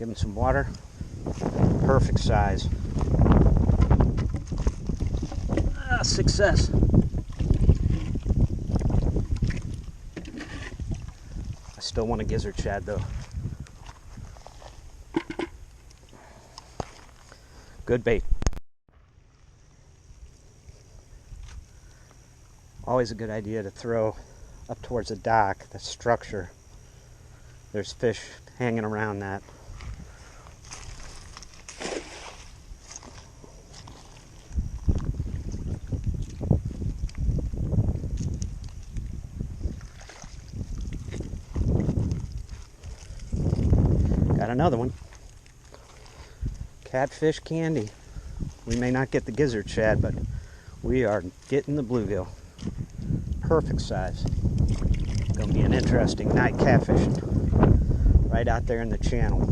Give him some water. Perfect size. Success. I still want a gizzard shad though. Good bait. Always a good idea to throw up towards the dock, the structure. There's fish hanging around that. Got another one. Catfish candy. We may not get the gizzard shad, but we are getting the bluegill. Perfect size. Gonna be an interesting night catfishing right out there in the channel.